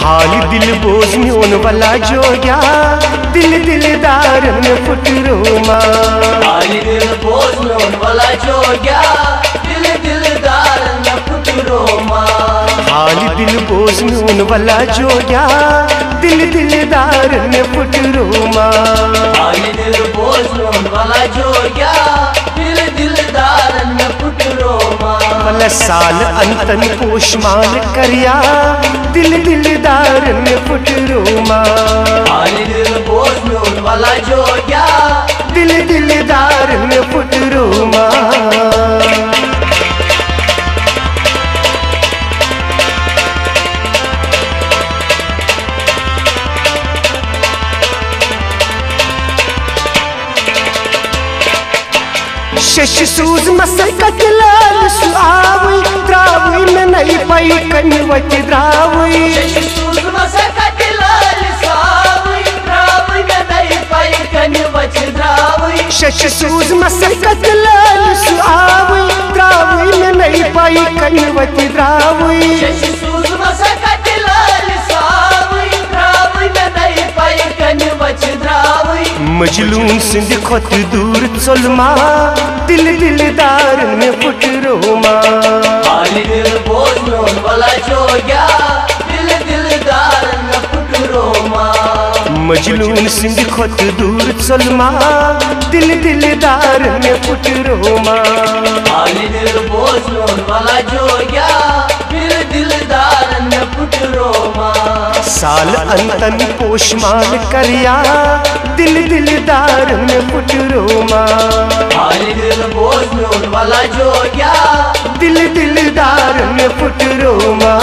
हाल दिल बोझ म्योन वाला जो गया दिल दिलदार में फुट रोमा। हाल दिल बोझ म्योन वाला जो गया दिल दिलदार में फुट रोमा। हाल दिल बोझ म्योन वाला जो गया दिल दिलदार में फुट रोमा। हाल दिल बोझ म्योन वाला जो गया दिल दिलदार में फुट रोमा। वाला साल अंतन पोषमान करिया दिल दिलदार में फुट रोमा। हाल दिल बोझ म्योन वाला जो गया दिल दिलदार में फुट रोमा। शश सूज मसकत लाल सुआवी द्रावी में नहीं पाई कन्वत द्रावी। शश सूज मसकत लाल सुआवी द्रावी में नहीं पाई कन्वत द्रावी। शश सूज मसकत लाल सुआवी द्रावी में नहीं पाई कन्वत द्रावी। शश सूज मसकत लाल सुआवी द्रावी में नहीं पाई कन्वत द्रावी। मजलूम सिंध खुद दूर चलमा दिल दिलदार में फुट रोमा। हाल दिल बोझ म्योन वाला जो गया दिल दिलदार में फुट रोमा। मजलूम सिंध खुद दूर चलमा दिल दिलदार में फुट रोमा। हाल दिल बोझ म्योन वाला जो गया दिल दिलदार में फुट रोमा। साल अंतन पोषमान करिया दिल दिलदार में फुट रोमा। हाल दिल बोझ म्योन वाला जो गया दिल दिलदार में फुट रोमा।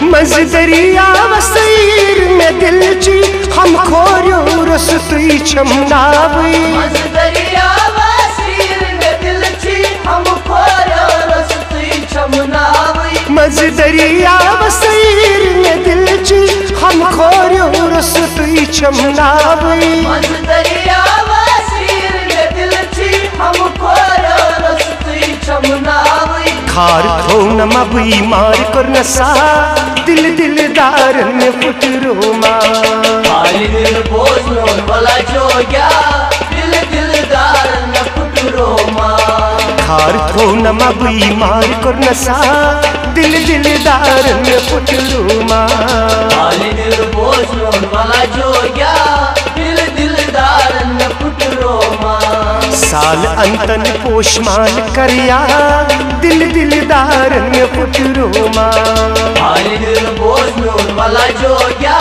मजदरिया वसीर में दिल ची हम खोरियो रसतुई छमनावी। मजदरिया वसीर में दिल ची हम खोरियो रसतुई छमनावी। मजदरिया वसीर में दिल ची हम खोरियो रसतुई छमनावी। मजदरिया वसीर में दिल ची हम खोरियो रसतुई छमनावी। खार खो नमा बुई मार कर नसा दिल दिलदार में फुट रोमा। हाल दिल बोझ म्योन वाला जो गया दिल दिलदार में फुट रोमा। खार खो नमा बुई मार कर नसा दिल दिलदार में फुट रोमा। हाल दिल बोझ म्योन वाला जो गया दिल दिलदार में फुट रोमा। साल अंतन पोषमान करिया दिल दिलदार में फुट रोमा। हाल दिल बोझ म्योन वाला जो गया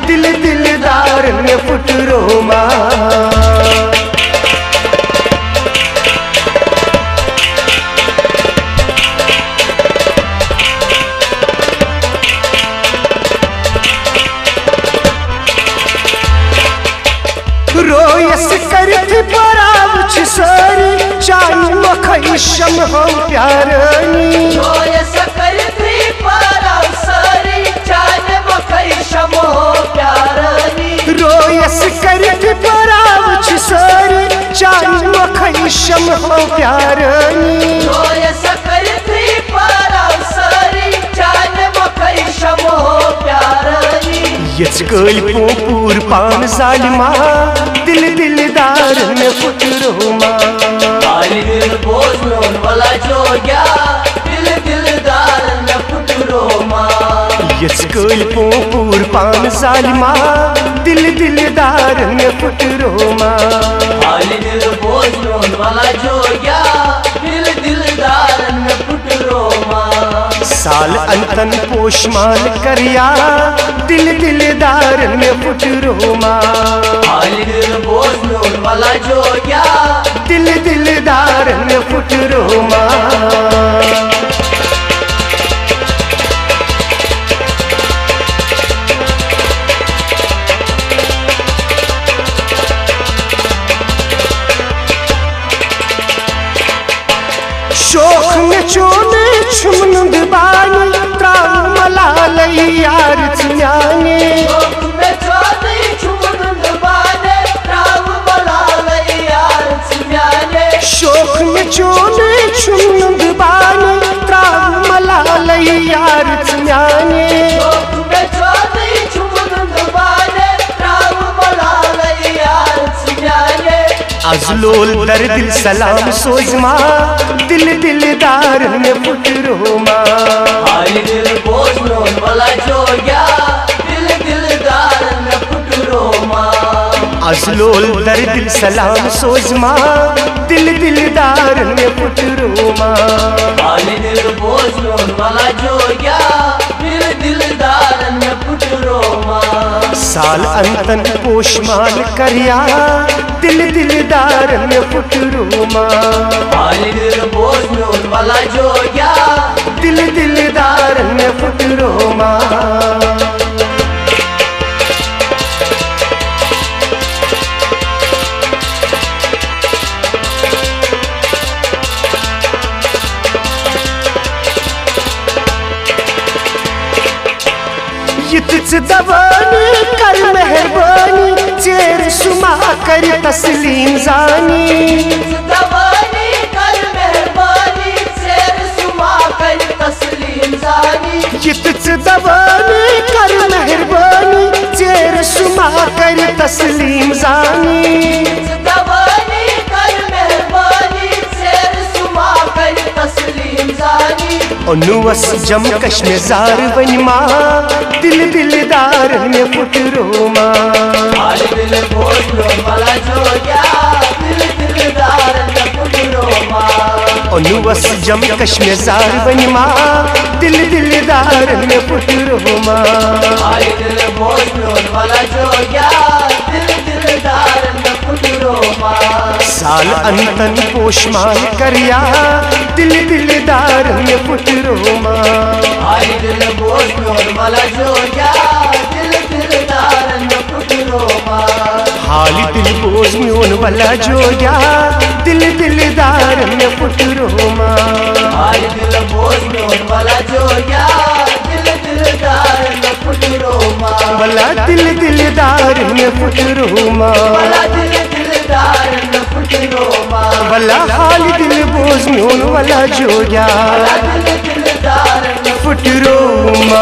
दिल दिलदार में फुट रोमा। रोयस करत पराव छिसरी चाई मखई शम हो प्यारनी। रोयस करती पराव सरी चाई मखई शम हो प्यारनी। रोयस करत पराव छिसरी चाई मखई शम हो प्यारनी। रोयस करती पराव सरी चाई मखई शम हो प्यारनी। यच कल पूर पान जालिमा दिल दिलदार में फुट रोमा। हाल दिल बोझ म्योन वाला जो गया दिल दिलदार में फुट रोमा। यच कल पूर पान जालिमा दिल दिलदार में फुट रोमा। हाल दिल बोझ म्योन वाला जो गया दिल दिलदार में फुट रोमा। साल अंतन पोषमान करिया दिल दिलदार में फुट रोमा। हाल दिल बोझ म्योन वाला जो गया दिल दिलदार में फुट रोमा। शोख में चोने छुमन बानी त्राम मला यार चियाने। दर दिल सलाम सोजमा दिल दिलदार में पुटरोमा हाली दिल बोझ वाला जो गया दिल दिलदार में पुटरोमा अजलोल दर दिल सलाम सोजमा दिल दिलदार में पुटरोमा हाली दिल बोझ वाला जो गया दिल दिलदार में पुटरोमा साल अंतन पोषमान करिया दिल दिलदार में पुटरोमा हाली दिल बोझ वाला जो गया दिल दिलदार में पुटरोमा तुझ दवानी कर मेहरबानी चेर सुमा कर तस्लीम जानी दवानी कर मेहरबानी चेर सुमा कर तस्लीम जानी ये तुझ दवानी कर मेहरबानी चेर सुमा कर तस्लीम जानी दवानी कर मेहरबानी चेर सुमा कर तस्लीम जानी अनुवस जम कश्मीर वनिमा दिल दिलदार में पुटरोमा हाली दिल बोझ वाला जो गया दिल दिलदार में पुटरोमा अनुवस जम कश्मीर वनिमा दिल दिलदार में पुटरोमा हाली दिल बोझ वाला जो गया दिल दिलदार में पुटरोमा साल अंतन पोषमान करिया दिल दिलदार में पुटरोमा हाली दिल बोझ वाला जो गया दिल दिलदार में पुटरोमा हाली दिल बोझ में वाला जो गया दिल दिलदार में पुटरोमा हाली दिल बोझ वाला जो गया दिल दिलदार में पुटरोमा वाला दिल दिलदार में पुटरोमा वाला दिल दिलदार में पुटरोमा वाला हाली दिल बोझ में वाला जो गया वाला दिल दिलदार में पुटरोमा।